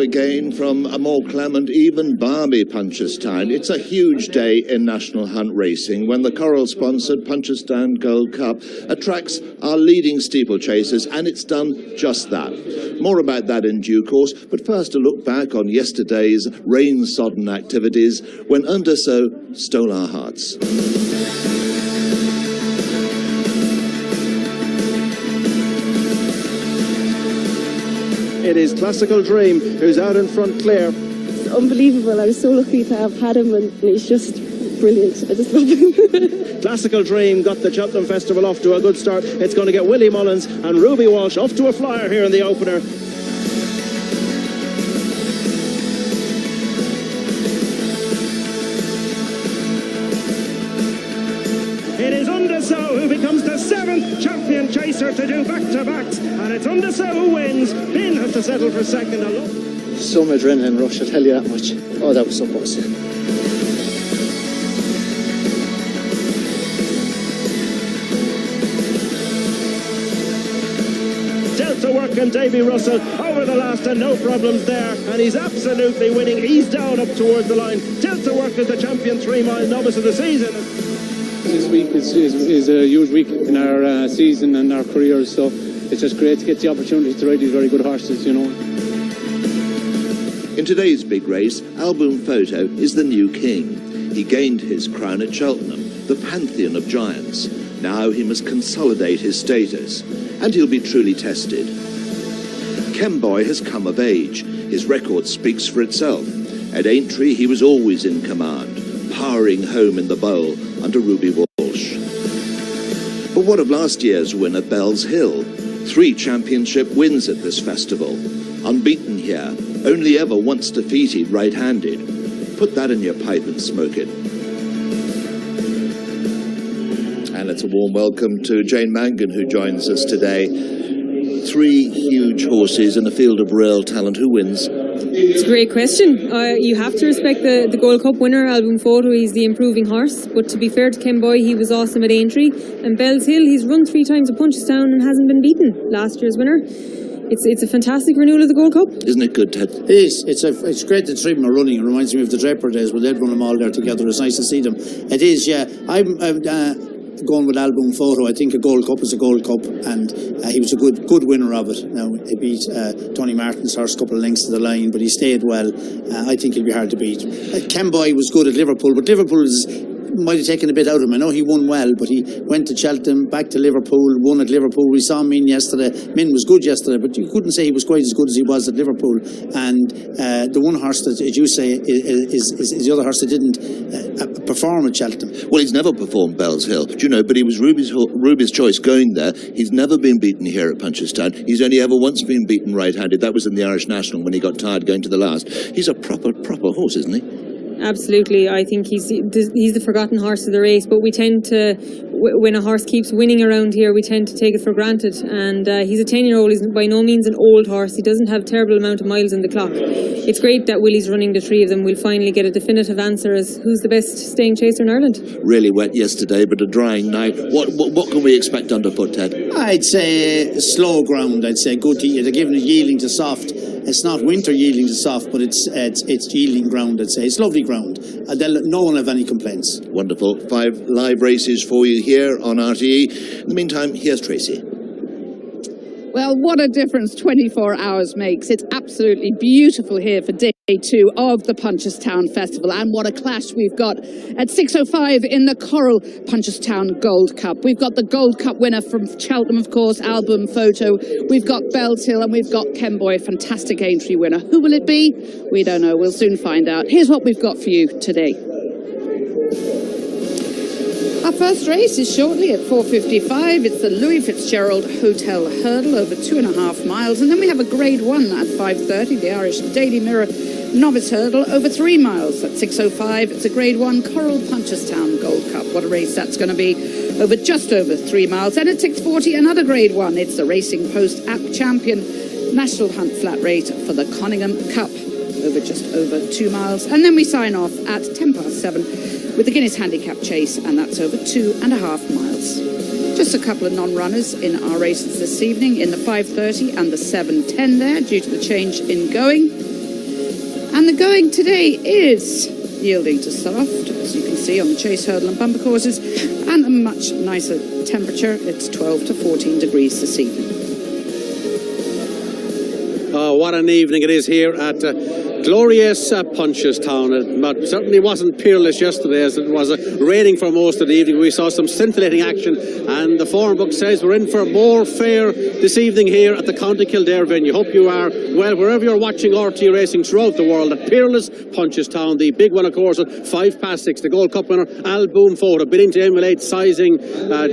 again from a more clement, even balmy Punchestown. It's a huge day in National Hunt racing when the Coral-sponsored Punchestown Gold Cup attracts our leading steeplechasers, and it's done just that. More about that in due course, but first a look back on yesterday's rain-sodden activities when Underso stole our hearts. It is Classical Dream who's out in front clear. It's unbelievable. I was so lucky to have had him, and he's just brilliant. I just love him. Classical Dream got the Cheltenham Festival off to a good start. It's going to get Willie Mullins and Ruby Walsh off to a flyer here in the opener. It is Underso who becomes the 7th champion chaser to do back-to-backs, and it's Underso who wins. Bin has to settle for second alone. Some adrenaline rush, I'll tell you that much. Oh, that was so close. Delta work and Davy Russell over the last and no problems there, and he's absolutely winning. He's down up towards the line. Delta work is the champion 3-mile novice of the season. This week is a huge week in our season and our careers, so it's just great to get the opportunity to ride these very good horses, you know. In today's big race, Album Photo is the new king. He gained his crown at Cheltenham, the pantheon of giants. Now he must consolidate his status, and he'll be truly tested. Kemboy has come of age. His record speaks for itself. At Aintree, he was always in command, powering home in the bowl under Ruby Walsh. But what of last year's winner, Bells Hill? 3 championship wins at this festival. Unbeaten here, only ever once defeated right-handed. Put that in your pipe and smoke it. And it's a warm welcome to Jane Mangan, who joins us today. 3 huge horses in a field of real talent. Who wins? It's a great question. You have to respect the Gold Cup winner, Album Photo. He's the improving horse. But to be fair to Kemboy, he was awesome at Aintree. And Bells Hill, he's run 3 times at Punchestown and hasn't been beaten. Last year's winner. It's a fantastic renewal of the Gold Cup. Isn't it good, Ted? It is. It's great that 3 of them are running. It reminds me of the Draper days when they'd run them all there together. It's nice to see them. It is, yeah. I'm going with Album Photo. I think a Gold Cup is a Gold Cup, and he was a good winner of it. Now, he beat Tony Martin's horse a couple of lengths to the line, but he stayed well. I think he'll be hard to beat. Kemboy was good at Liverpool, but Liverpool might have taken a bit out of him. I know he won well, but he went to Cheltenham, back to Liverpool, won at Liverpool. We saw Min yesterday. Min was good yesterday, but you couldn't say he was quite as good as he was at Liverpool. And the one horse that, as you say, is the other horse that didn't perform at Cheltenham. Well, he's never performed Bells Hill, do you know, but he was Ruby's choice going there. He's never been beaten here at Punchestown. He's only ever once been beaten right-handed. That was in the Irish National when he got tired going to the last. He's a proper horse, isn't he? Absolutely. I think he's the forgotten horse of the race, but we tend to, when a horse keeps winning around here, we tend to take it for granted. And he's a 10-year-old. He's by no means an old horse. He doesn't have a terrible amount of miles in the clock. It's great that Willie's running the 3 of them. We'll finally get a definitive answer as who's the best staying chaser in Ireland. Really wet yesterday, but a drying night. What can we expect underfoot, Ted? I'd say slow ground. I'd say good. They're giving it yielding to soft. It's not winter yielding to soft, but it's yielding ground, I'd say. It's lovely ground. No one will have any complaints. Wonderful. 5 live races for you here on RTE. In the meantime, here's Tracy. Well, what a difference 24 hours makes. It's absolutely beautiful here for day 2 of the Punchestown Festival. And what a clash we've got at 6:05 in the Coral Punchestown Gold Cup. We've got the Gold Cup winner from Cheltenham, of course, Album Photo. We've got Bells Hill, and we've got Kemboy, fantastic Aintree winner. Who will it be? We don't know. We'll soon find out. Here's what we've got for you today. Our first race is shortly at 4:55. It's the Louis Fitzgerald Hotel Hurdle over 2.5 miles. And then we have a Grade 1 at 5:30, the Irish Daily Mirror Novice Hurdle over 3 miles. At 6:05, it's a Grade 1 Coral Punchestown Gold Cup. What a race that's going to be, over just over 3 miles. And at 6:40, another Grade 1. It's the Racing Post App Champion National Hunt Flat Rate for the Conningham Cup, over just over 2 miles. And then we sign off at 7:10 with the Guinness Handicap Chase, and that's over 2.5 miles. Just a couple of non-runners in our races this evening in the 5:30 and the 7:10 there, due to the change in going. And the going today is yielding to soft, as you can see on the chase hurdle and bumper courses, and a much nicer temperature. It's 12 to 14 degrees this evening. Oh, what an evening it is here at glorious Punchestown. It certainly wasn't peerless yesterday, as it was raining for most of the evening. We saw some scintillating action, and the form book says we're in for more fair this evening here at the County Kildare venue. Hope you are well wherever you're watching RT racing throughout the world at peerless Punchestown. The big one, of course, at 6:05, the Gold Cup winner Al Boom Photo, bidding to emulate sizing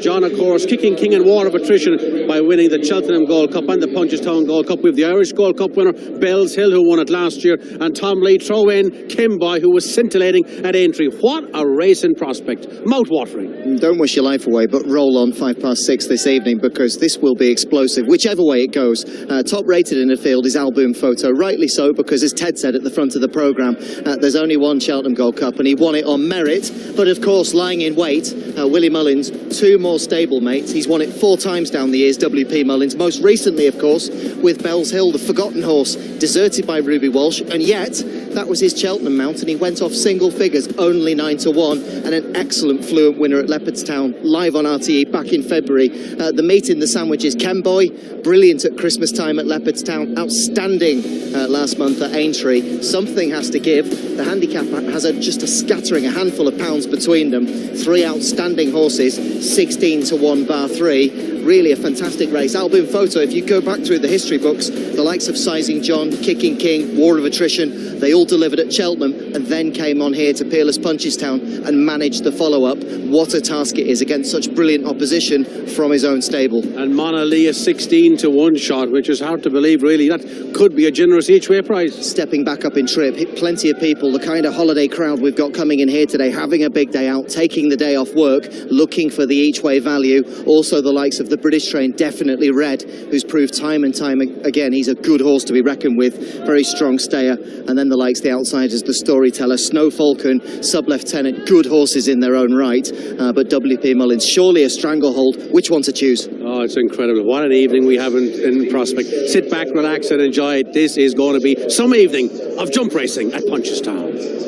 John, of course, kicking king and war of attrition by winning the Cheltenham Gold Cup and the Punchestown Gold Cup. We have the Irish Gold Cup winner Bells Hill, who won it last year, and Tom Lee throw in Kimboy, who was scintillating at Aintree. What a racing prospect. Mouth-watering. Don't wish your life away, but roll on 6:05 this evening, because this will be explosive, whichever way it goes. Top rated in the field is Al Boom Photo, rightly so, because as Ted said at the front of the programme, there's only one Cheltenham Gold Cup, and he won it on merit. But of course, lying in wait, Willie Mullins, 2 more stablemates. He's won it 4 times down the years, WP Mullins. Most recently, of course, with Bells Hill, the forgotten horse, deserted by Ruby Walsh, and yet that was his Cheltenham mount, and he went off single figures, only 9 to 1, and an excellent fluent winner at Leopardstown, live on RTE back in February. The meat in the sandwich is Kimboy, brilliant at Christmas time at Leopardstown, outstanding last month at Aintree. Something has to give. The handicap has just a scattering, a handful of pounds between them. 3 outstanding horses, 16 to 1 bar 3. Really a fantastic race. Al Boom Photo, if you go back through the history books, the likes of Sizing John, Kicking King, War of Attrition, they all delivered at Cheltenham and then came on here to peerless Punchestown and managed the follow-up. What a task it is against such brilliant opposition from his own stable. And Mona Lee a 16 to 1 shot, which is hard to believe, really. That could be a generous each-way prize. Stepping back up in trip, plenty of people, the kind of holiday crowd we've got coming in here today, having a big day out, taking the day off work, looking for the each-way value. Also the likes of the British train, definitely Red, who's proved time and time again he's a good horse to be reckoned with, very strong stayer. And then the likes, the outsiders, the Storyteller, Snow Falcon, Sub-Lieutenant, good horses in their own right, but WP Mullins, surely a stranglehold. Which one to choose? Oh, it's incredible. What an evening we have in prospect. Sit back, relax and enjoy it. This is going to be some evening of jump racing at Punchestown.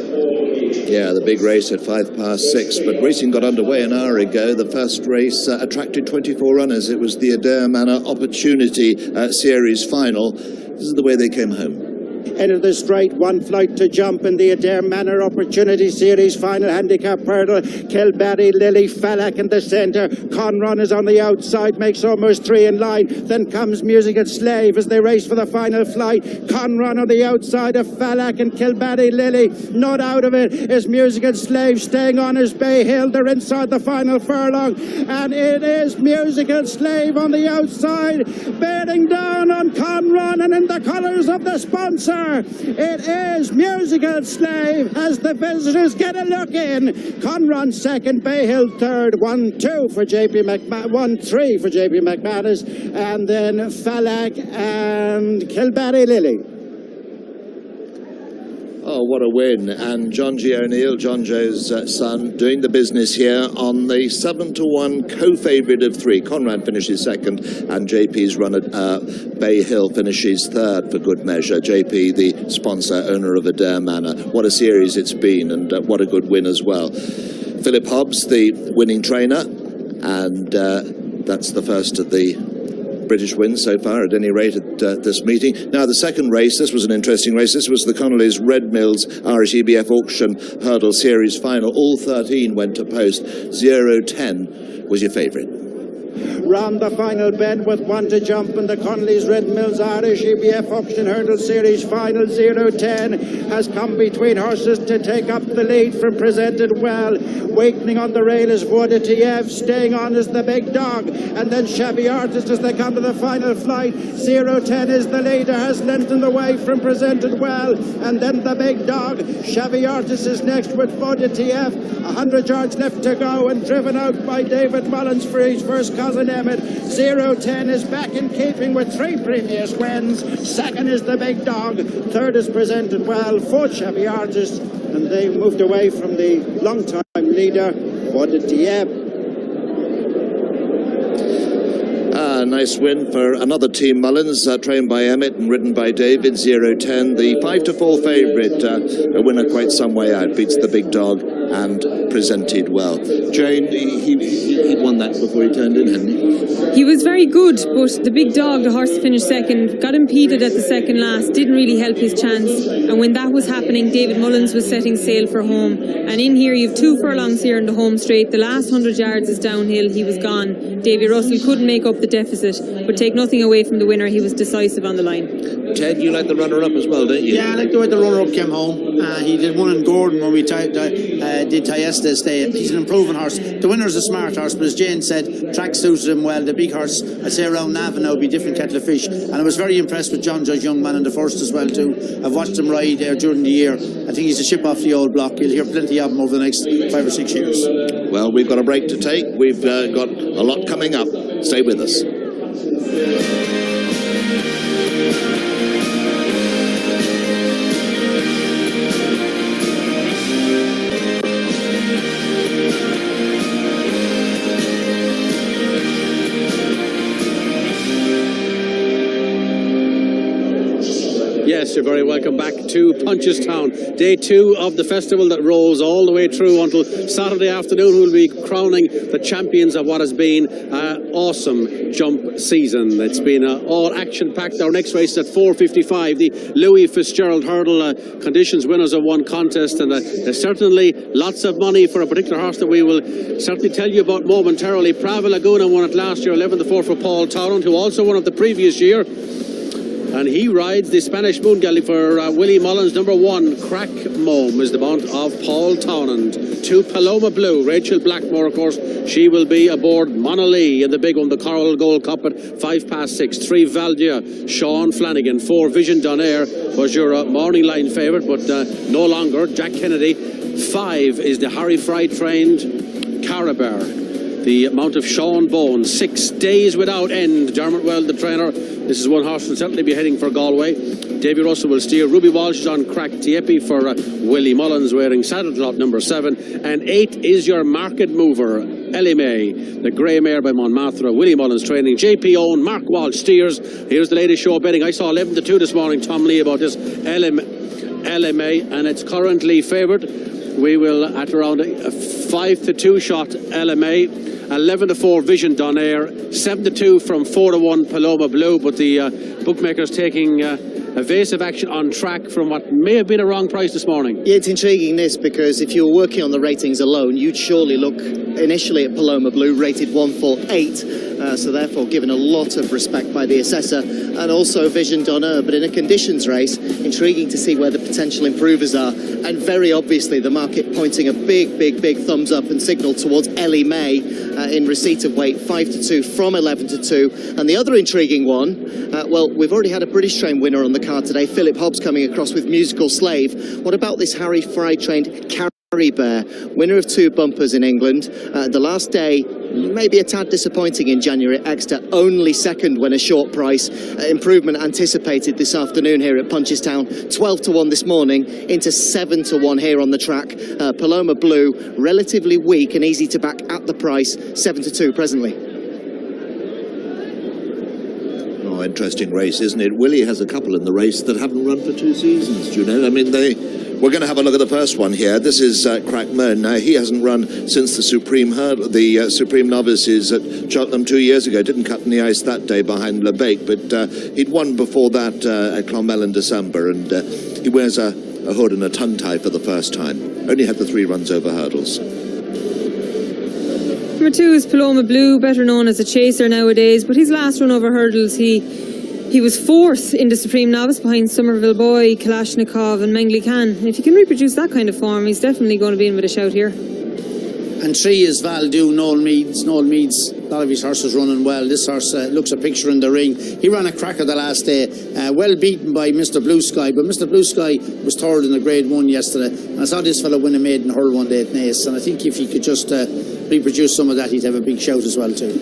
Yeah, the big race at 6:05, but racing got underway an hour ago. The first race attracted 24 runners. It was the Adair Manor Opportunity Series final. This is the way they came home. Into the straight, 1 flight to jump in the Adair Manor Opportunity Series final handicap hurdle. Kilbarry, Lily, Fallac in the centre. Conron is on the outside, makes almost 3 in line. Then comes Music and Slave as they race for the final flight. Conron on the outside of Fallac and Kilbarry, Lily. Not out of it is Music and Slave, staying on his Bay Hill. They're inside the final furlong, and it is Music and Slave on the outside, bearing down on Conron, and in the colours of the sponsor, it is Music and Slave as the visitors get a look in. Conron second, Bay Hill third, 1-2 for 1-3 for JP McManus, and then Fallac and Kilbarry Lily. Oh, what a win. And John G. O'Neill, John Joe's son, doing the business here on the 7 to 1 co-favourite of 3. Conrad finishes second, and JP's run at Bay Hill finishes third for good measure. JP, the sponsor, owner of Adair Manor. What a series it's been, and what a good win as well. Philip Hobbs, the winning trainer, and that's the first of the British wins so far, at any rate, at this meeting. Now, the second race, this was an interesting race. This was the Connolly's Red Mills Irish EBF Auction Hurdle Series final. All 13 went to post. 0-10 was your favourite. Round the final bend with 1 to jump in the Connolly's Red Mills Irish EBF Auction Hurdle Series final. 0-10 has come between horses to take up the lead from Presented Well. Wakening on the rail is Voix de Tiev, staying on is the Big Dog, and then Chevy Artist as they come to the final flight. 0-10 is the leader, has lengthened away from Presented Well, and then the Big Dog. Chevy Artist is next with Voix de Tiev. 100 yards left to go, and driven out by David Mullins for his first cousin Emmett. 0-10 is back in keeping with 3 previous wins. Second is the Big Dog. Third is Presented Well. Fourth, Chevy Artist. And they moved away from the long-time leader, Voix de Tiev. a nice win for another team, Mullins, trained by Emmett and ridden by David, 0-10. The 5-4 favourite, a winner quite some way out, beats the big dog and presented well. Jane, he won that before he turned in, hadn't he? He was very good, but the big dog, the horse that finished second, got impeded at the second last, didn't really help his chance. And when that was happening, David Mullins was setting sail for home. And in here, you have 2 furlongs here in the home straight. The last 100 yards is downhill. He was gone. Davy Russell couldn't make up the deficit, but take nothing away from the winner. He was decisive on the line. Ted, you like the runner-up as well, don't you? Yeah, I like the way the runner-up came home. He did one in Gordon when we did Tayesta's day. He's an improving horse. The winner's a smart horse, but as Jane said, track suited him well. The big horse, I'd say around Navan now, would be a different kettle of fish. And I was very impressed with John Judge Youngman in the first as well too. I've watched him ride there during the year. I think he's a ship off the old block. You'll hear plenty of him over the next 5 or 6 years. Well, we've got a break to take. We've got a lot coming up. Stay with us. Yes, you're very welcome back to Punchestown. Day 2 of the festival that rolls all the way through until Saturday afternoon. We'll be crowning the champions of what has been an awesome jump season. It's been all action-packed. Our next race is at 4:55. The Louis Fitzgerald Hurdle conditions winners of one contest, and there's certainly lots of money for a particular horse that we will certainly tell you about momentarily. Prava Laguna won it last year, 11-4 for Paul Townend, who also won it the previous year. And he rides the Spanish Moon Galley for Willie Mullins. Number 1, Crack Mome, is the mount of Paul Townend. 2, Paloma Blue. Rachel Blackmore, of course, she will be aboard Mona Lee in the big one, the Coral Gold Cup at 6:05. 3, Valdia, Sean Flanagan. 4, Vision Donaire was your morning line favourite, but no longer. Jack Kennedy. 5 is the Harry Fry trained Carabar, the mount of Sean Bowen. 6, Days Without End. Dermot Weld, the trainer. This is one horse will certainly be heading for Galway. Davy Russell will steer. Ruby Walsh is on Crack Tiepi for Willie Mullins, wearing saddle top number 7. And 8 is your market mover, Elimay, the grey mare by Monmartre. Willie Mullins training. JP Owen, Mark Walsh steers. Here's the ladies' show betting. I saw 11-2 this morning, Tom Lee, about this Elimay, and it's currently favoured. We will at around a 5-2 shot Elimay. 11-4 Vision Donaire, 7-2 from 4-1 Paloma Blue, but the bookmakers taking evasive action on Track from what may have been a wrong price this morning. Yeah, it's intriguing this, because if you were working on the ratings alone, you'd surely look initially at Paloma Blue, rated 148, so therefore given a lot of respect by the assessor, and also Vision Donaire. But in a conditions race, intriguing to see where the potential improvers are, and very obviously the market pointing a big thumbs up and signal towards Elimay in receipt of weight, 5-2 from 11-2. And the other intriguing one, well, we've already had a British train winner on the card today, Philip Hobbs coming across with Musical Slave. What about this Harry Fry trained Carry Bear, winner of 2 bumpers in England? The last day, maybe a tad disappointing in January at Exeter, only second when a short price. Improvement anticipated this afternoon here at Punchestown. 12-1 this morning, into 7-1 here on the track. Paloma Blue, relatively weak and easy to back at the price, 7-2 presently. Oh, interesting race, isn't it? Willie has a couple in the race that haven't run for 2 seasons, do you know? I mean, we're going to have a look at the first one here. This is Crack Mern. Now, he hasn't run since the Supreme Hurdle, the Supreme Novices at Cheltenham 2 years ago. Didn't cut in the ice that day behind LeBake, but he'd won before that at Clonmel in December, and he wears a hood and a tongue tie for the first time. Only had the 3 runs over hurdles. Number 2 is Paloma Blue, better known as a chaser nowadays, but his last run over hurdles, he was 4th in the Supreme Novice behind Somerville Boy, Kalashnikov and Mengli Khan. And if he can reproduce that kind of form, he's definitely going to be in with a shout here. And 3 is Valdu, Noel Meads. Noel Meads, a lot of his horses running well. This horse looks a picture in the ring. He ran a cracker the last day, well beaten by Mr. Blue Sky, but Mr. Blue Sky was 3rd in the Grade 1 yesterday. And I saw this fellow win a maiden hurl one day at Naas, and I think if he could just reproduce some of that, he'd have a big shout as well too.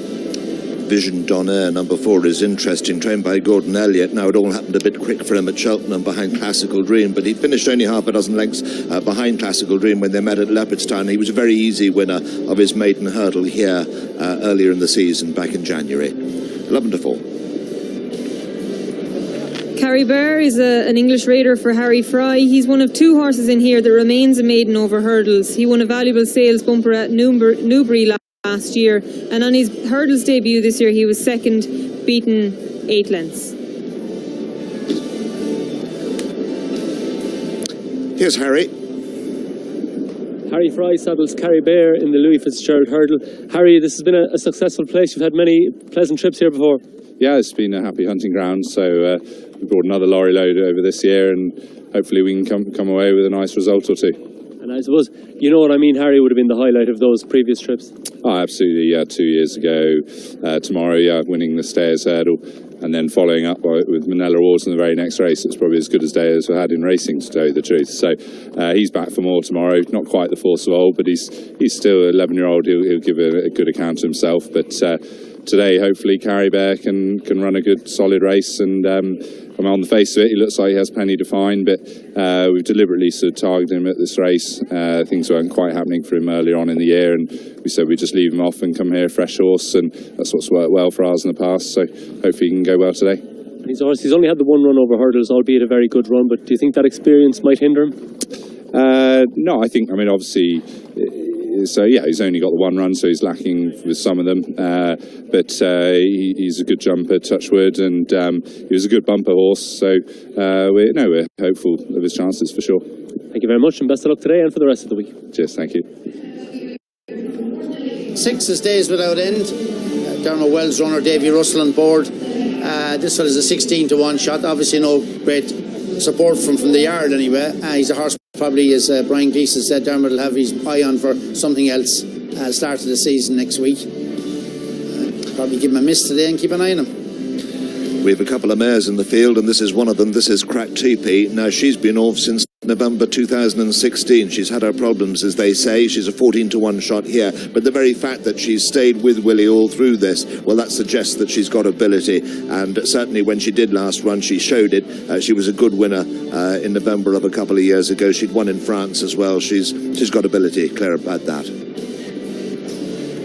Vision Donaire, number 4, is interesting, trained by Gordon Elliott. Now, it all happened a bit quick for him at Cheltenham behind Classical Dream, but he finished only half a dozen lengths behind Classical Dream when they met at Leopardstown. He was a very easy winner of his maiden hurdle here earlier in the season, back in January. 11 to 4. Carrie Bear is an English raider for Harry Fry. He's one of 2 horses in here that remains a maiden over hurdles. He won a valuable sales bumper at Newbury last year, and on his hurdles debut this year he was second, beaten 8 lengths. Here's Harry. Harry Fry saddles Carrie Bear in the Louis Fitzgerald hurdle. Harry, this has been a successful place. You've had many pleasant trips here before. Yeah, it's been a happy hunting ground, so we brought another lorry load over this year, and hopefully we can come away with a nice result or two. And I suppose, you know what I mean, Harry would have been the highlight of those previous trips. Oh, absolutely, yeah, 2 years ago. Tomorrow, yeah, winning the Stayers hurdle, and then following up with Manila Awards in the very next race. It's probably as good a day as we had in racing, to tell you the truth. So he's back for more tomorrow. Not quite the force of old, but he's still an 11-year-old. He'll give a good account of himself. But today, hopefully, Carrie Bear can run a good, solid race. And on the face of it, he looks like he has plenty to find. But we've deliberately sort of targeted him at this race. Things weren't quite happening for him earlier on in the year, and we said we'd just leave him off and come here, fresh horse. And that's what's worked well for us in the past. So hopefully he can go well today. He's only had the 1 run over hurdles, albeit a very good run. But do you think that experience might hinder him? No, I mean, obviously. So yeah, he's only got the 1 run, so he's lacking with some of them. But he's a good jumper, touch wood, and he was a good bumper horse. So we're hopeful of his chances for sure. Thank you very much, and best of luck today and for the rest of the week. Cheers, thank you. 6 is Days Without End. Dermot Wells runner, Davy Russell on board. This one is a 16 to 1 shot. Obviously, no great support from the yard anyway. He's a horse. Probably, as Brian Gleeson said, Dermot will have his eye on for something else start of the season next week. Probably give him a miss today and keep an eye on him. We have a couple of mares in the field, and this is one of them. This is Crack Teepee. Now, she's been off since November 2016. She's had her problems, as they say. She's a 14 to 1 shot here, but the very fact that she's stayed with Willie all through this, well, that suggests that she's got ability, and certainly when she did last run, she showed it. She was a good winner in November of a couple of years ago. She'd won in France as well. She's got ability, clear about that.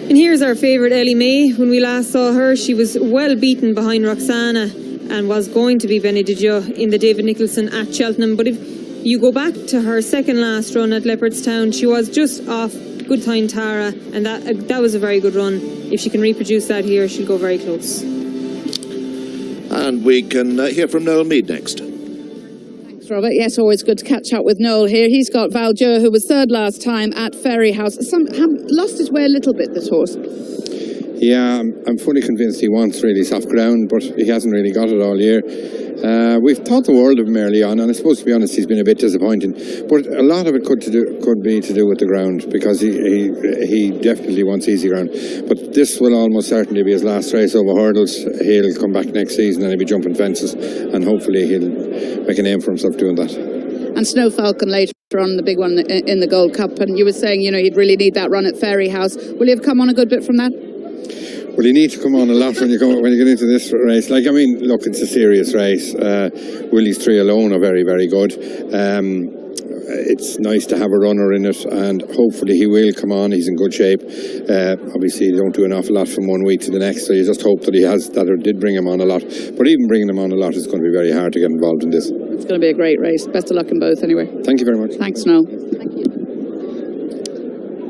And here's our favourite Elimay. When we last saw her, she was well beaten behind Roxana and was going to be Benedijo in the David Nicholson at Cheltenham. But if you go back to her second last run at Leopardstown, she was just off Good Time Tara, and that was a very good run. If she can reproduce that here, she'll go very close. And we can hear from Noel Meade next. Robert, yes, always good to catch up with Noel here. He's got Valdieu, who was third last time at Ferryhouse. Lost his way a little bit, this horse. Yeah, I'm fully convinced he wants really soft ground, but he hasn't really got it all year. We've thought the world of him early on, and I suppose, to be honest, he's been a bit disappointing. But a lot of it could be to do with the ground, because he definitely wants easy ground. But this will almost certainly be his last race over hurdles. He'll come back next season and he'll be jumping fences, and hopefully he'll make a name for himself doing that. And Snow Falcon later on, the big one in the Gold Cup, and you were saying, he'd really need that run at Ferryhouse. Will he have come on a good bit from that? Well, you need to come on a lot when you get into this race. Look, it's a serious race. Willie's 3 alone are very, very good. It's nice to have a runner in it, and hopefully he will come on. He's in good shape. Obviously, you don't do an awful lot from one week to the next, so you just hope that he has that, or did bring him on a lot. But even bringing him on a lot is going to be very hard to get involved in this. It's going to be a great race. Best of luck in both, anyway. Thank you very much. Thanks, Noel. Thank you.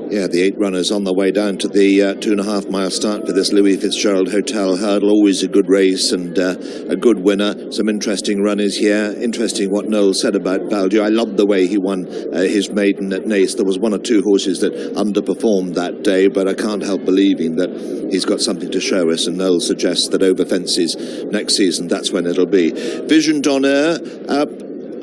Yeah, the 8 runners on the way down to the 2.5 mile start for this Louis Fitzgerald Hotel hurdle. Always a good race and a good winner. Some interesting runners here. Interesting what Noel said about Valdieu. I loved the way he won his maiden at Naas. There was 1 or 2 horses that underperformed that day, but I can't help believing that he's got something to show us, and Noel suggests that over fences next season, that's when it'll be. Vision d'Honneur.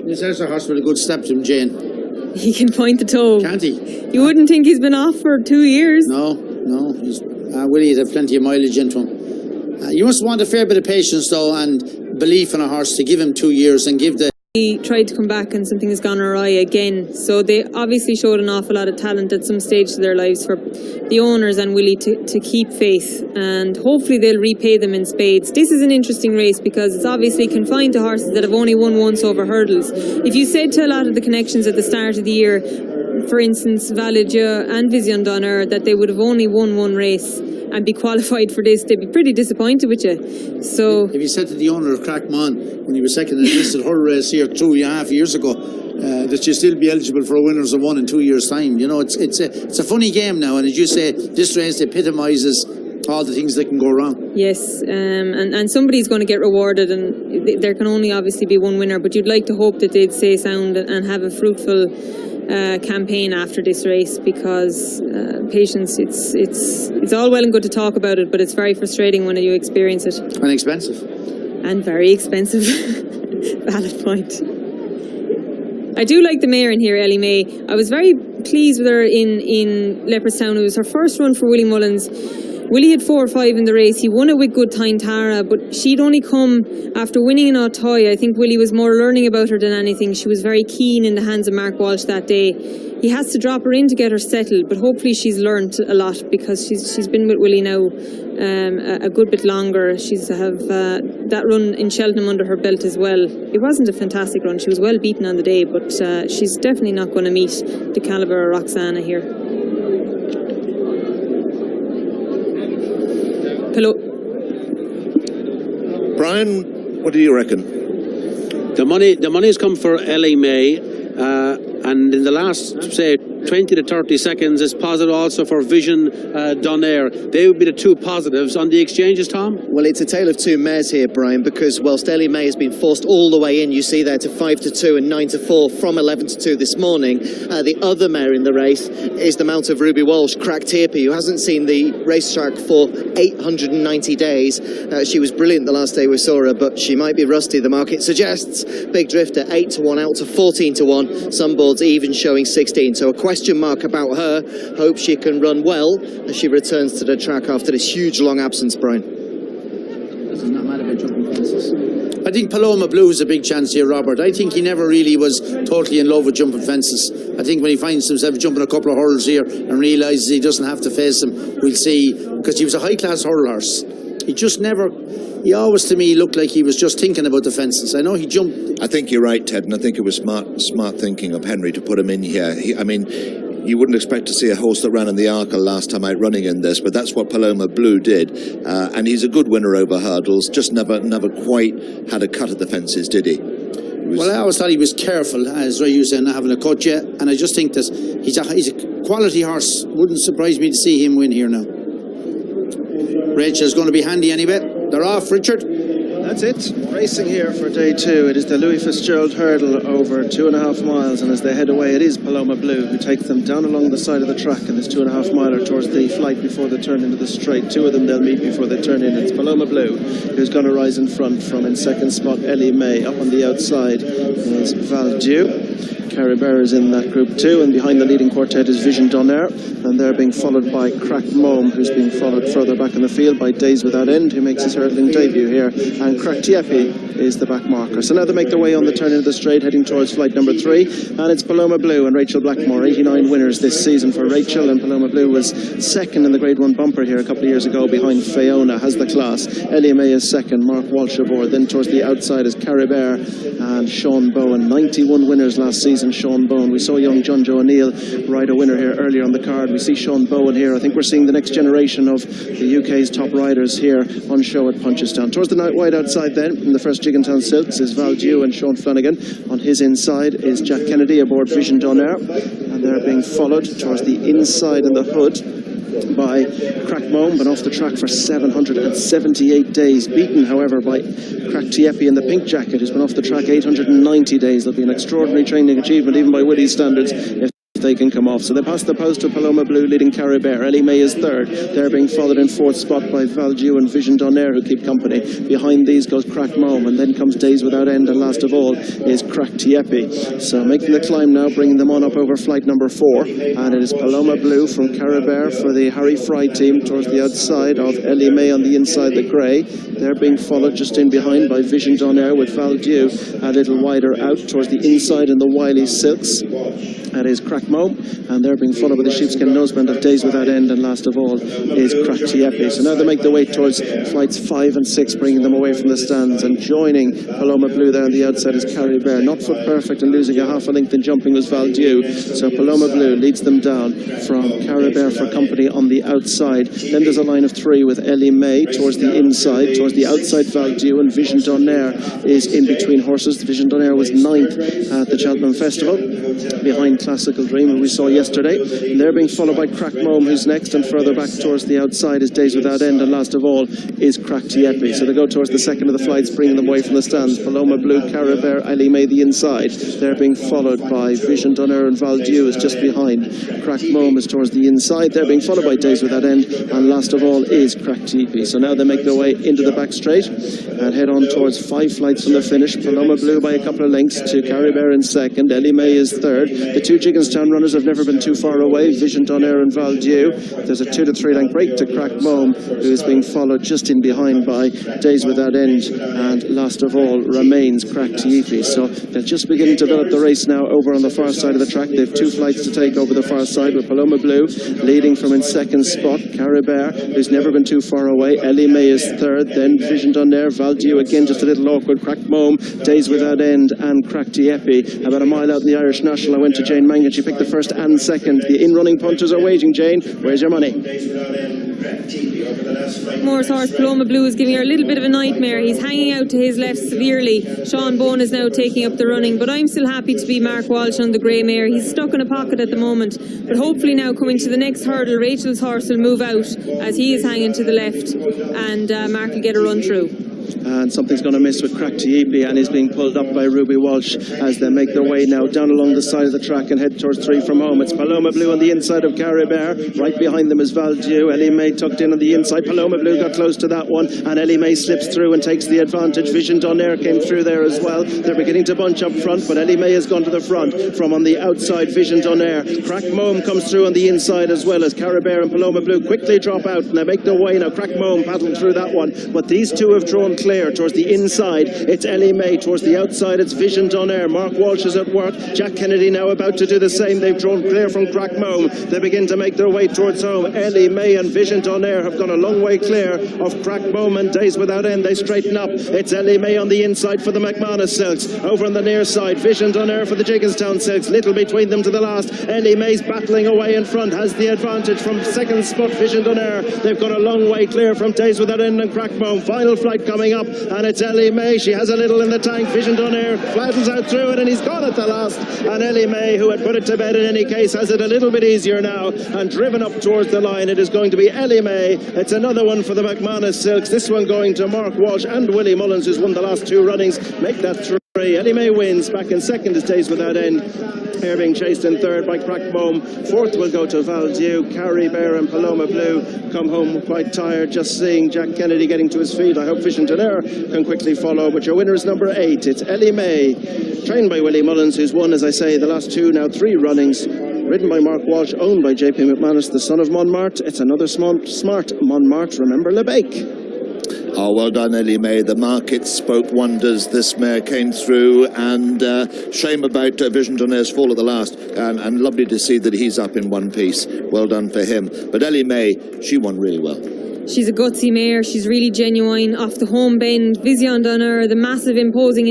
This is a horse with a good step to him, Jane. He can point the toe. Can't he? You wouldn't think he's been off for 2 years. No. Willie'd have plenty of mileage into him. You must want a fair bit of patience, though, and belief in a horse to give him 2 years and give the... He tried to come back and something has gone awry again. So they obviously showed an awful lot of talent at some stage of their lives for the owners and Willie to keep faith, and hopefully they'll repay them in spades. This is an interesting race because it's obviously confined to horses that have only won once over hurdles. If you said to a lot of the connections at the start of the year, for instance, Valadieu and Vision Donner, that they would have only won one race and be qualified for this, they'd be pretty disappointed with you. So if you said to the owner of Crackmon when he was second in the listed hurl race here 2.5 years ago that you still be eligible for a winners of one in 2 years' time, you know, it's a funny game now, and as you say, this race epitomises all the things that can go wrong. yes, and somebody's going to get rewarded, and there can only obviously be one winner, but you'd like to hope that they'd stay sound and have a fruitful campaign after this race, because patience, it's all well and good to talk about it, but it's very frustrating when you experience it. And expensive. And very expensive. Valid point. I do like the mare in here, Elimay. I was very pleased with her in Leopardstown. It was her first run for Willie Mullins. Willie had 4 or 5 in the race. He won it with Good Time Tara, but she'd only come after winning in Auteuil. I think Willie was more learning about her than anything. She was very keen in the hands of Mark Walsh that day. He has to drop her in to get her settled, but hopefully she's learnt a lot, because she's been with Willie now a good bit longer. She's have that run in Cheltenham under her belt as well. It wasn't a fantastic run. She was well beaten on the day, but she's definitely not going to meet the calibre of Roxana here. Hello. Brian, what do you reckon? The money's come for Elimay, and in the last, say, 20 to 30 seconds is positive also for Vision Donner. They would be the two positives on the exchanges, Tom? Well, it's a tale of two mares here, Brian, because whilst Elimay has been forced all the way in, you see there to 5-2 and 9-4 from 11-2 this morning. The other mare in the race is the mount of Ruby Walsh, Crack Tierpi, who hasn't seen the racetrack for 890 days. She was brilliant the last day we saw her, but she might be rusty. The market suggests Big Drifter 8-1 out to 14-1. Some boards even showing 16. So a question mark about her. Hope she can run well as she returns to the track after this huge long absence, Brian. This is not mad about jumping fences. I think Paloma Blue is a big chance here, Robert. I think he never really was totally in love with jumping fences. I think when he finds himself jumping a couple of hurdles here and realises he doesn't have to face them, we'll see, because he was a high-class hurdle horse. He always to me looked like he was just thinking about the fences. I know he jumped. I think you're right, Ted, and I think it was smart thinking of Henry to put him in here. You wouldn't expect to see a horse that ran in the Arkle last time out running in this, but that's what Paloma Blue did, and he's a good winner over hurdles, just never quite had a cut at the fences, did he? Well, I always thought he was careful, as Ray was saying, not having a cut yet, and I just think that he's a quality horse. Wouldn't surprise me to see him win here now. Rachel's going to be handy anyway. They're off, Richard. That's it. Racing here for day 2. It is the Louis Fitzgerald hurdle over 2.5 miles, and as they head away, it is Paloma Blue who takes them down along the side of the track in this 2.5 miler towards the flight before they turn into the straight. 2 of them they'll meet before they turn in. It's Paloma Blue who's going to rise in front from in second spot Elimay. Up on the outside is Valadieu. Caribert is in that group too, and behind the leading quartet is Vision Donner, and they're being followed by Crack Mome, who's being followed further back in the field by Days Without End, who makes his hurdling debut here, and Crack Tierpi is the back marker. So now they make their way on the turn into the straight, heading towards flight number 3, and it's Paloma Blue and Rachel Blackmore, 89 winners this season for Rachel, and Paloma Blue was second in the Grade 1 bumper here a couple of years ago behind Fiona, has the class. Elimay is second, Mark Walsh aboard, then towards the outside is Caribert and Sean Bowen, 91 winners last season, Sean Bowen. We saw young John Joe O'Neill ride a winner here earlier on the card. We see Sean Bowen here. I think we're seeing the next generation of the UK's top riders here on show at Punchestown. Towards the wide outside then, in the first Jiggintown Silks is Valadieu and Sean Flanagan. On his inside is Jack Kennedy aboard Vision Donner, and they're being followed towards the inside in the hood by Crack Mome, been off the track for 778 days, beaten however by Crack Tierpi in the pink jacket, who's been off the track 890 days. There'll be an extraordinary training achievement even by Willie's standards if they can come off. So they pass the post to Paloma Blue leading Caribert. Elimay is third. They're being followed in fourth spot by Valadieu and Vision Donner, who keep company. Behind these goes Crack Mome, and then comes Days Without End, and last of all is Crack Tierpi. So making the climb now, bringing them on up over flight number 4, and it is Paloma Blue from Caribert for the Harry Fry team towards the outside of Elimay on the inside the grey. They're being followed just in behind by Vision Donner with Valadieu a little wider out towards the inside in the Wiley Silks. That is Crackmo, and they're being followed by the sheepskin noseband of Days Without End, and last of all is Crack-Tiepi. So now they make their way towards flights 5 and 6, bringing them away from the stands, and joining Paloma Blue there on the outside is Carrie Bear. Not foot perfect and losing a half a length in jumping was Valdieu. So Paloma Blue leads them down from Carrie Bear for company on the outside. Then there's a line of 3 with Elimay towards the inside, towards the outside Valdieu, and Vision Donaire is in between horses. Vision Donaire was 9th at the Cheltenham Festival, behind Classical Dream, who we saw yesterday. And they're being followed by Crackmome, who's next, and further back towards the outside is Days Without End, and last of all is Crack-Tiepi. So they go towards the second of the flights, bringing them away from the stands. Paloma Blue, Caribert, Elimay the inside. They're being followed by Vision Donaire, and Valdieu is just behind. Crackmome is towards the inside. They're being followed by Days Without End, and last of all is Crack-Tiepi. So now they make their way into the back straight and head on towards 5 flights from the finish. Paloma Blue by a couple of lengths to Caribert in second. Elimay is third. The 2 Jigginstown runners have never been too far away, Vision Donaire and Valdieu. There's a 2 to 3 length break to Crackmome, who is being followed just in behind by Days Without End, and last of all remains Crack-Tiepi. So they're just beginning to develop the race now over on the far side of the track. They've 2 flights to take over the far side, with Paloma Blue leading from in second spot, Caribert, who's never been too far away. Elimay is third, then Vision Donaire, Valdieu again just a little awkward, Crackmome, Days Without End, and Crack-Tiepi. About a mile out in the Irish National, I went to Jane Mangan. She picked the first and second. The in-running punters are waiting. Jane, where's your money? Moore's horse Paloma Blue is giving her a little bit of a nightmare. He's hanging out to his left severely. Sean Bone is now taking up the running, but I'm still happy to be Mark Walsh on the grey mare. He's stuck in a pocket at the moment, but hopefully now coming to the next hurdle, Rachel's horse will move out as he is hanging to the left, and Mark will get a run through. And something's going to miss with Crack-Tiepi, and is being pulled up by Ruby Walsh as they make their way now down along the side of the track and head towards 3 from home. It's Paloma Blue on the inside of Caribert. Right behind them is Valdieu. Elimay tucked in on the inside. Paloma Blue got close to that one, and Elimay slips through and takes the advantage. Vision Donaire came through there as well. They're beginning to bunch up front, but Elimay has gone to the front from on the outside. Vision Donaire. Crackmome comes through on the inside as well, as Caribert and Paloma Blue quickly drop out, and they make their way now. Crackmome paddled through that one, but these 2 have drawn clear towards the inside. It's Elimay. Towards the outside, it's Vision Donaire. Mark Walsh is at work. Jack Kennedy now about to do the same. They've drawn clear from Crackmome. They begin to make their way towards home. Elimay and Vision Donaire have gone a long way clear of Crackmome and Days Without End. They straighten up. It's Elimay on the inside for the McManus Silks. Over on the near side, Vision Donaire for the Jigginstown Silks. Little between them to the last. Elimay's battling away in front, has the advantage from second spot. Vision Donaire. They've gone a long way clear from Days Without End and Crackmome. Final flight coming up, and it's Elimay. She has a little in the tank. Vision Donaire flattens out through it, and he's gone at the last. And Elimay, who had put it to bed in any case, has it a little bit easier now and driven up towards the line. It is going to be Elimay. It's another one for the McManus Silks. This one going to Mark Walsh and Willie Mullins, who's won the last 2 runnings. Make that 3. Elimay wins. Back in second is Days Without End. They're being chased in third by Crackmome. 4th will go to Valdieu. Caribert and Paloma Blue come home quite tired, just seeing Jack Kennedy getting to his feet. I hope Vision Donaire can quickly follow, but your winner is number 8. It's Elimay, trained by Willie Mullins, who's won, as I say, the last 2, now 3 runnings. Ridden by Mark Walsh, owned by JP McManus, the son of Montmartre. It's another smart Montmartre. Remember Lebec. Oh, well done, Elimay. The market spoke wonders. This mare came through, and shame about Vision Donaire's fall at the last, and lovely to see that he's up in one piece. Well done for him. But Elimay, she won really well. She's a gutsy mare. She's really genuine. Off the home bend, Vision Donaire, the massive imposing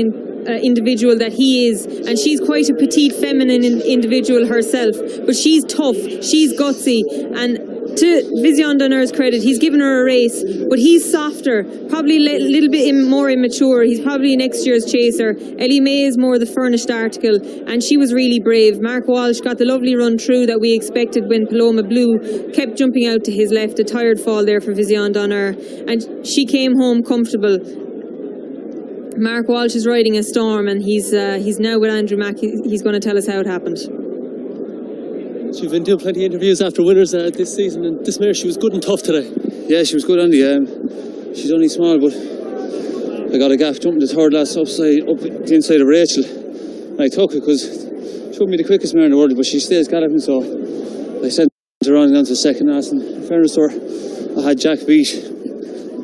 individual that he is, and she's quite a petite feminine individual herself, but she's tough, she's gutsy, and to Vision Donaire's credit, he's given her a race, but he's softer, probably a little bit more immature. He's probably next year's chaser. Elimay is more the furnished article, and she was really brave. Mark Walsh got the lovely run through that we expected when Paloma Blue kept jumping out to his left. A tired fall there for Vision Donaire, and she came home comfortable. Mark Walsh is riding a storm, and he's now with Andrew Mack. He's going to tell us how it happened. You've been doing plenty of interviews after winners this season, and this mare, she was good and tough today. Yeah, she was good, Andy. She's only small, but I got a gaff jumping the third last up the inside of Rachel. And I took it because she wouldn't be the quickest mare in the world, but she stays galloping, so I sent her on to second last. And in fairness to her, I had Jack beat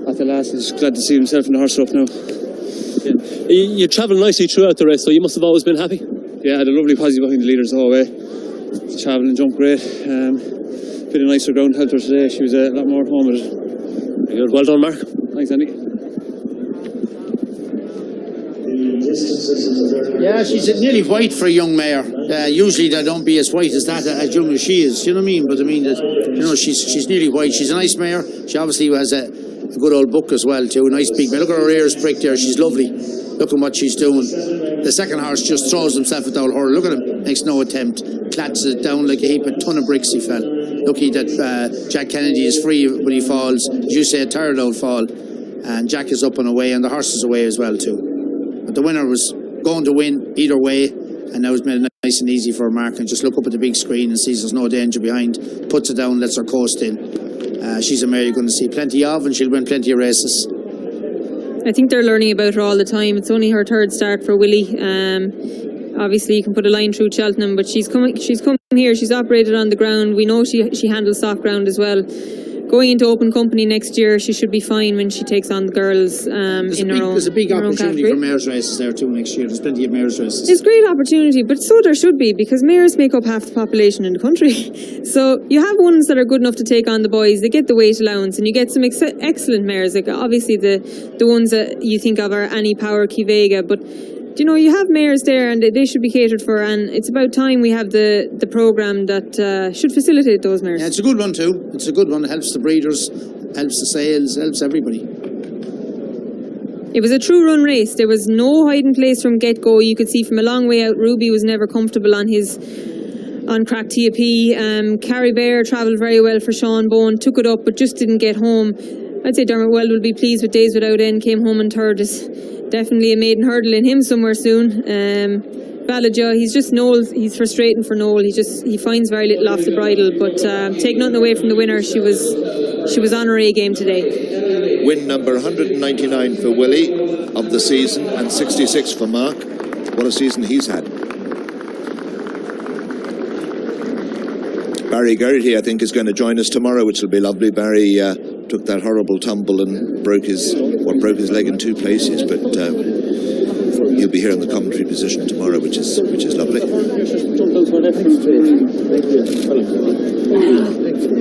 at the last. He's glad to see himself in the horse up now. Yeah. You travelled nicely throughout the race, so you must have always been happy. Yeah, I had a lovely posse behind the leaders the whole way. travel and jump great. Bit of nicer ground helped her today. She was a lot more home with it. Good. Well done, Mark. Thanks, Andy. Yeah, she's nearly white for a young mare. Usually they don't be as white as that, as young as she is. You know what I mean? But I mean, she's nearly white. She's a nice mare. She obviously has a good old book as well too. Nice big mare. Look at her ears pricked there. She's lovely. Look at what she's doing. The second horse just throws himself at the old hurdle. Look at him. Makes no attempt. Clats it down like a heap, a ton of bricks he fell. Lucky that Jack Kennedy is free when he falls. As you say, a tired old fall. And Jack is up and away, and the horse is away as well too. But the winner was going to win either way, and now it's made it nice and easy for Mark, and just look up at the big screen and sees there's no danger behind, puts it down, lets her coast in. She's a mare you're going to see plenty of, and she'll win plenty of races. I think they're learning about her all the time. It's only her third start for Willie. Obviously you can put a line through Cheltenham, but she's come here, she's operated on the ground. We know she handles soft ground as well. Going into open company next year, she should be fine when she takes on the girls There's a big opportunity for mares races there too next year. There's plenty of mares races. It's a great opportunity, but so there should be, because mares make up half the population in the country. So you have ones that are good enough to take on the boys. They get the weight allowance, and you get some excellent mares. Like obviously the ones that you think of are Annie Power, Kivega, but you know, you have mares there and they should be catered for, and it's about time we have the programme that should facilitate those mares. Yeah, it's a good one too. It's a good one. It helps the breeders, helps the sales, helps everybody. It was a true run race. There was no hiding place from get-go. You could see from a long way out, Ruby was never comfortable on crack TAP. Carrie Bear travelled very well for Sean Bone, took it up but just didn't get home. I'd say Dermot Well will be pleased with Days Without End, came home in third. Is definitely a maiden hurdle in him somewhere soon. Balaja, he's frustrating for Noel. He finds very little off the bridle, but take nothing away from the winner. She was on her A game today. Win number 199 for Willie of the season and 66 for Mark. What a season he's had. Barry Geraghty, I think, is going to join us tomorrow, which will be lovely. Barry took that horrible tumble and broke his leg in two places, but he'll be here in the commentary position tomorrow, which is lovely.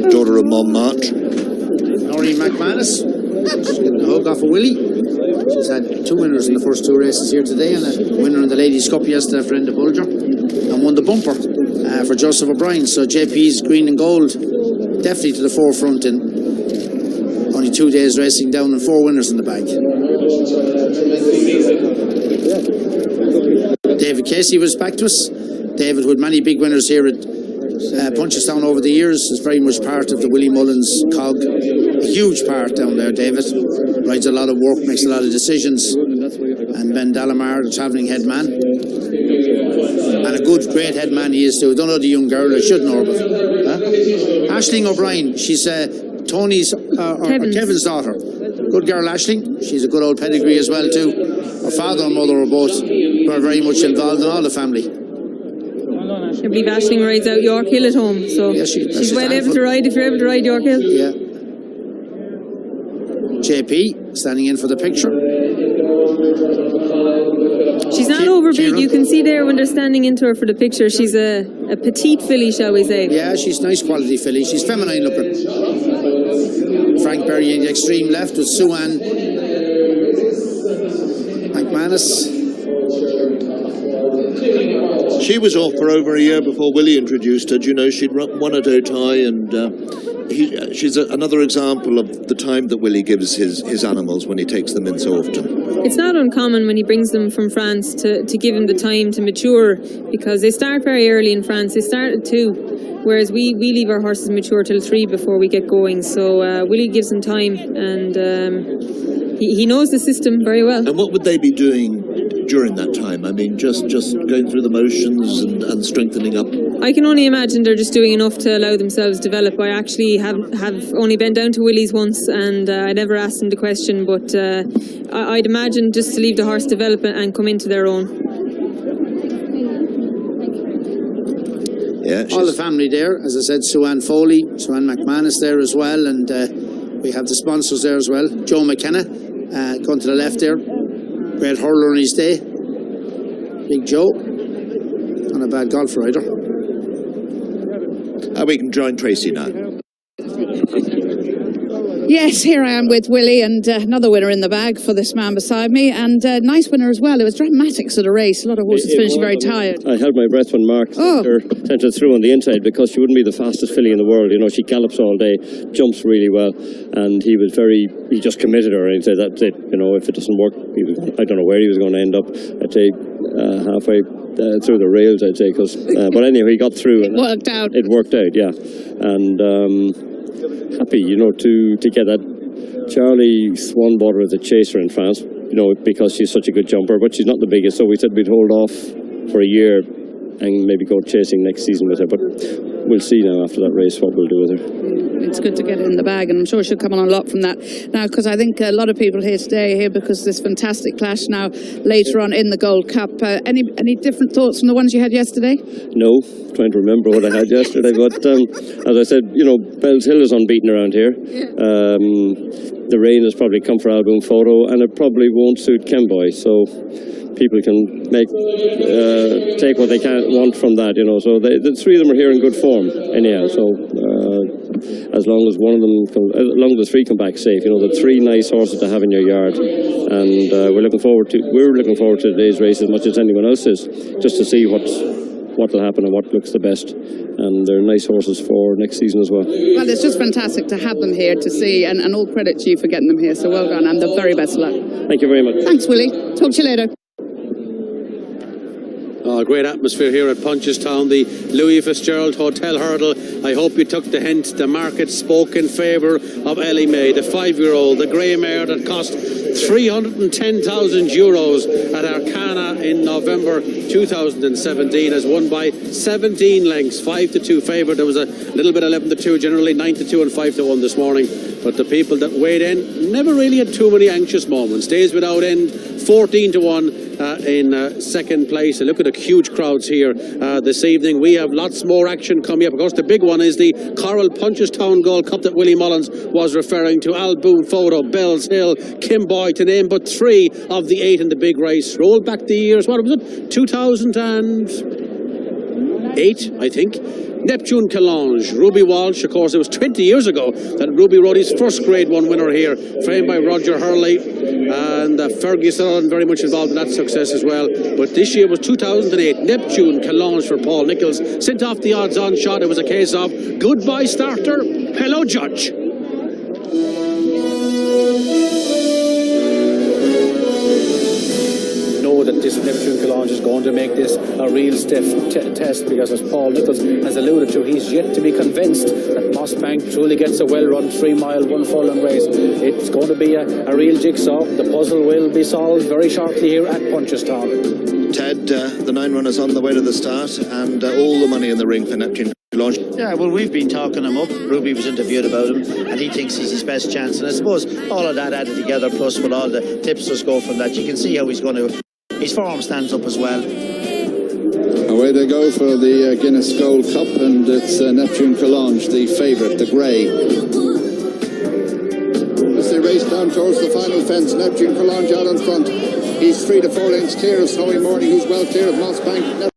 Daughter of Montmartre, Noreen McManus, she's getting a hug off of Willie. She's had two winners in the first two races here today, and a winner in the Ladies' Cup yesterday for Enda Bulger, and won the bumper for Joseph O'Brien. So JP's green and gold definitely to the forefront in only 2 days racing down, and 4 winners in the bag. David Casey was back to us. David, with many big winners here at Punchestown over the years, is very much part of the Willie Mullins cog. A huge part down there, David. Rides a lot of work, makes a lot of decisions. And Ben Dallamar, the travelling head man. And a great head man he is too. I don't know the young girl, I should know her. Aisling O'Brien, she's Tony's or Kevin's daughter. Good girl, Aisling. She's a good old pedigree as well too. Her father and mother are both very much involved in all the family. I believe Aisling rides out York Hill at home, so yeah, she's well able to ride if you're able to ride York Hill. Yeah. JP standing in for the picture. She's not over big. You can see there when they're standing into her for the picture. She's a petite filly, shall we say. Yeah, she's nice quality filly. She's feminine looking. Frank Berry in the extreme left with Sue-Ann McManus. She was off for over a year before Willie introduced her. Do you know she'd won at Otay, and she's another example of the time that Willie gives his animals when he takes them in so often. It's not uncommon when he brings them from France to give them the time to mature, because they start very early in France. They start at 2, whereas we leave our horses mature till 3 before we get going. So Willie gives them time, and he knows the system very well. And what would they be doing during that time? I mean, just going through the motions and strengthening up? I can only imagine they're just doing enough to allow themselves to develop. I actually have only been down to Willie's once, and I never asked him the question, but I'd imagine just to leave the horse develop and come into their own. Yeah, all the family there, as I said, Sue-Ann Foley, Sue-Ann McManus there as well, and we have the sponsors there as well. Joe McKenna, going to the left there, great hurler on his day. Big Joe, not a bad golfer either. We can join Tracy now. Yes, here I am with Willie and another winner in the bag for this man beside me, and a nice winner as well. It was dramatic sort of race. A lot of horses finishing very tired. I held my breath when Mark sent her through on the inside because she wouldn't be the fastest filly in the world. You know, she gallops all day, jumps really well, and he just committed her and he said, that's it. You know, if it doesn't work, I don't know where he was going to end up. I'd say halfway through the rails, I'd say. But anyway, he got through. It worked out. It worked out, yeah. And happy, you know, to get that. Charlie Swanwater as a chaser in France, you know, because she's such a good jumper, but she's not the biggest, so we said we'd hold off for a year and maybe go chasing next season with her, but we'll see now after that race what we'll do with her. It's good to get it in the bag, and I'm sure she'll come on a lot from that. Now, because I think a lot of people here today are here because of this fantastic clash now later on in the Gold Cup. Any different thoughts from the ones you had yesterday? No, trying to remember what I had yesterday, but as I said, you know, Bell's Hill is unbeaten around here. The rain has probably come for Alboom Photo, and it probably won't suit Kemboy, so people can take what they want from that, you know. So the three of them are here in good form, anyhow. So as long as one of them, as long as the three come back safe, you know, the three nice horses to have in your yard, and we're looking forward to today's race as much as anyone else is, just to see what will happen and what looks the best. And they're nice horses for next season as well. Well, it's just fantastic to have them here to see, and all credit to you for getting them here. So well done, and the very best luck. Thank you very much. Thanks, Willie. Talk to you later. Great atmosphere here at Punchestown, the Louis Fitzgerald Hotel Hurdle. I hope you took the hint. The market spoke in favour of Elimay, the 5-year-old, the grey mare that cost €310,000 at Arcana in November 2017, has won by 17 lengths, 5-2 favourite. There was a little bit 11-2, generally 9-2 and 5-1 this morning. But the people that weighed in never really had too many anxious moments. Days without end, 14-1 in second place. And look at the huge crowds here this evening. We have lots more action coming up. Of course, the big one is the Coral Punchestown Gold Cup that Willie Mullins was referring to. Alboom Photo, Bells Hill, Kemboy, to name but 3 of the 8 in the big race. Roll back the years, what was it? 2008, I think. Neptune Calange, Ruby Walsh. Of course, it was 20 years ago that Ruby rode his first Grade 1 winner here, framed by Roger Hurley, and Fergie Sullivan very much involved in that success as well. But this year was 2008, Neptune Calange for Paul Nicholls. Sent off the odds-on shot. It was a case of goodbye starter, hello judge. That this Neptune Calange is going to make this a real stiff test, because as Paul Nicholls has alluded to, he's yet to be convinced that Mossbank truly gets a well-run 3-mile, 1 furlong race. It's going to be a real jigsaw. The puzzle will be solved very shortly here at Punchestown. Ted, the 9 runners on the way to the start, and all the money in the ring for Neptune Calange. Yeah, well, we've been talking him up. Ruby was interviewed about him, and he thinks he's his best chance. And I suppose all of that added together, plus with all the tipsters go from that, you can see how he's going to... His form stands up as well. Away they go for the Guinness Gold Cup, and it's Neptune Calange, the favourite, the grey. As they race down towards the final fence, Neptune Calange out in front. He's 3 to 4 lengths clear of Snowy Morning, who's well clear of Mossbank.